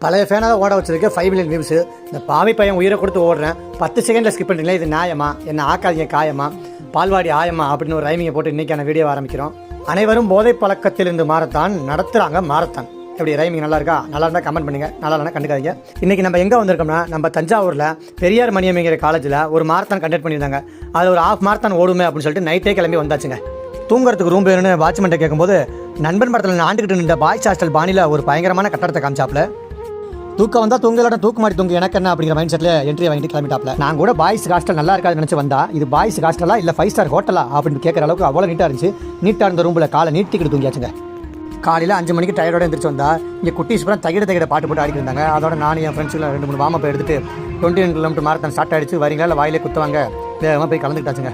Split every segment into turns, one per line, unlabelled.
பழைய ஃபேனாக ஓட வச்சிருக்கு 5 மில்லியன் வியூஸ். இந்த பாவி பையன் உயிரை கொடுத்து ஓடுறேன், 10 செகண்டில் ஸ்கிப் பண்ணுறீங்களா, இது நியாயமா? என்ன ஆக்காதீங்க காயமா, பால்வாடி ஆயமா அப்படின்னு ஒரு ரைமிங்கை போட்டு இன்றைக்கான வீடியோ ஆரம்பிக்கிறோம். அனைவரும் போதை பழக்கத்திலிருந்து மாறத்தான் நடத்துகிறாங்க மாரத்தான். எப்படி ரைமிங் நல்லா இருக்கா? நல்லா இருந்தால் கமெண்ட் பண்ணுங்கள், நல்லா இல்லைனா கண்டுக்காதீங்க. இன்றைக்கி நம்ம எங்கே வந்திருக்கோம்னா, நம்ம தஞ்சாவூரில் பெரியார் மணியம்ங்கிற காலேஜில் ஒரு மாரத்தான் கண்டக்ட் பண்ணியிருந்தாங்க. அது ஒரு ஹாஃப் மாரத்தான் ஓடுமே அப்படின்னு சொல்லிட்டு நைட்டே கிளம்பி வந்தாச்சுங்க. தூங்குறதுக்கு ரூம் வேணும்னு வாட்ச்மெண்ட்டை கேட்கும்போது நண்பன் படத்தில் நான் ஆண்டுக்கிட்டு நின்ற பாய்ஸ் ஹாஸ்டல் பாணியில் ஒரு பயங்கரமான கட்டடத்தை காமிச்சாப்ல. தூக்கம் வந்தால் தூங்கலாட்ட தூக்கு மாடி தூங்கு எனக்கு என்ன அப்படிங்கிற மைண்ட் செட்டில் என்ட்ரி வாங்கிட்டு கிளம்பிட்டாப்ல. நான் கூட பாய்ஸ் ஹாஸ்டல் நல்லா இருக்காது நினச்சி வந்தா, இது பாய்ஸ் ஹாஸ்டலா இல்லை 5 ஸ்டார் ஹோட்டலா அப்படின்னு கேட்குற அளவுக்கு அவ்வளோ நீட்டாக இருந்துச்சு. நீட்டாக இருந்த ரூமில் காலை நீட்டிக்கிட்டு தூங்கியாச்சுங்க. காலையில் 5 மணிக்கு டயர்டோட எந்திரிச்சு வந்தா, இங்கே குட்டீஸ் பூரா தகிட பாட்டு போட்டு ஆடிட்டு இருந்தாங்க. அதோட நானும் என் ஃப்ரெண்ட்ஸுல 2-3 வார்ம் எடுத்துட்டு 21 கிலோமீட்டர் மாரத்தான் ஸ்டார்ட் ஆகிடுச்சு. வரீங்களா இல்லை வாயிலே குத்துவாங்க, வேகமாக போய் கலந்துக்கிட்டாச்சுங்க.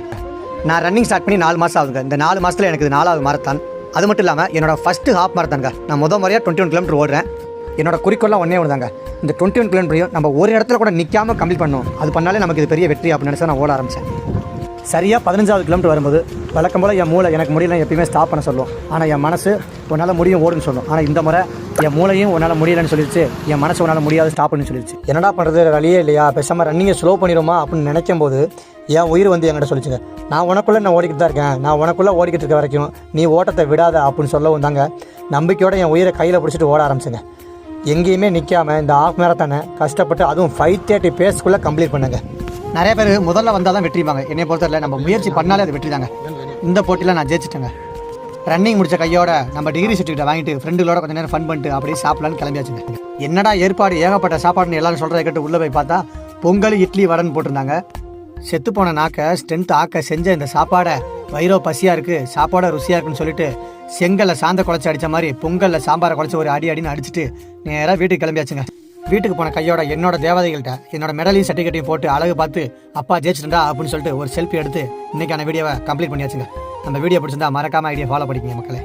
நான் ரன்னிங் ஸ்டார்ட் பண்ணி 4 மாதம் ஆகுதுங்க. இந்த 4 மாதத்தில் எனக்கு 4வது மாரத்தான். அது மட்டும் இல்லாமல் என்னோட ஃபஸ்ட்டு ஹாஃப் மாரத்தானுங்க. நான் முறையாக 21 கிலோமீட்டர் ஓடுறேன். என்னோட குறிக்கோள்லாம் ஒன்றே ஒன்று தாங்க, இந்த 21 கிலோமீட்டரையும் நம்ம ஒரு இடத்துல கூட நிற்காமல் கம்ப்ளீட் பண்ணணும். அது பண்ணாலே நமக்கு இது பெரிய வெற்றி அப்படின்னு நினச்சா நான் ஓட ஆரம்பித்தேன். சரியாக 15வது கிலோமீட்டர் வரும்போது வழக்கம் போல் என் மூளை எனக்கு முடியல எப்பயுமே ஸ்டாப் பண்ண சொல்லும். ஆனால் என் மனசு உன்னால் முடியும் ஓடுன்னு சொல்லும். ஆனால் இந்த முறை என் மூளையும் உன்னால் முடியலன்னு சொல்லிடுச்சு, என் மனசு உன்னால் முடியாது ஸ்டாப் பண்ணி சொல்லிடுச்சு. என்னடா பண்ணுறது, வழியே இல்லையா, பேசாமல் ரன்னிங்கை ஸ்லோ பண்ணிடுமா அப்படின்னு நினைக்கும் போது என் உயிர் வந்து என்கிட்ட சொல்லிச்சுங்க, நான் உனக்குள்ளே நான் ஓடிக்கிட்டு தான் இருக்கேன், நான் உனக்குள்ளே ஓடிக்கிட்டு இருக்க வரைக்கும் நீ ஓட்டத்தை விடாத அப்படின்னு சொல்லவும் தாங்க நம்பிக்கையோட என் உயிரை கையில் பிடிச்சிட்டு ஓட ஆரம்பிச்சுங்க. எங்கேயுமே நிற்காமல் இந்த ஹாஃப் மேரத்தானை கஷ்டப்பட்டு அதுவும் 5:30 பேஸ்க்குள்ளே கம்ப்ளீட் பண்ணுங்க. நிறைய பேர் முதல்ல வந்தால் தான் வெற்றிப்பாங்க. என்னை பொறுத்தவரை நம்ம முயற்சி பண்ணாலே அது வெற்றி தாங்க. இந்த போட்டியில் நான் ஜெயிச்சிட்டேங்க. ரன்னிங் முடிச்ச கையோட நம்ம டிகிரி சர்டிஃபிகேட் வாங்கிட்டு ஃப்ரெண்டுகளோட கொஞ்சம் நேரம் ஃபன் பண்ணிட்டு அப்படியே சாப்பிடலான்னு கிளம்பியாச்சுங்க. என்னடா ஏற்பாடு, ஏகப்பட்ட சாப்பாடுன்னு எல்லாரும் சொல்கிறத கேட்டு உள்ளே போய் பார்த்தா பொங்கல் இட்லி வடன்னு போட்டிருந்தாங்க. செத்து போன நாக்கை ஸ்ட்ரென்த் ஆக்க செஞ்ச இந்த சாப்பாடை வயிறோ பசியாக இருக்குது, சாப்பாடை ருசியாக இருக்குன்னு சொல்லிட்டு செங்கலில் சாந்த குழச்சி அடித்த மாதிரி பொங்கலில் சாம்பாரை குழச்சி ஒரு அடின்னு அடிச்சுட்டு நேராக வீட்டுக்கு கிளம்பியாச்சுங்க. வீட்டுக்கு போன கையோட என்னோட தேவதைகள்கிட்ட என்னோட மெடலையும் சர்டிஃபிகேட்டையும் போட்டு அழகு பார்த்து அப்பா ஜெயிச்சிட்டா அப்படின்னு சொல்லிட்டு ஒரு செல்ஃபி எடுத்து இன்றைக்கான வீடியோவை கம்ப்ளீட் பண்ணியாச்சுங்க. நம்ம வீடியோ பிடிச்சிருந்தா மறக்காமல் ஐடியா ஃபாலோ பண்ணிக்கங்க மக்களே.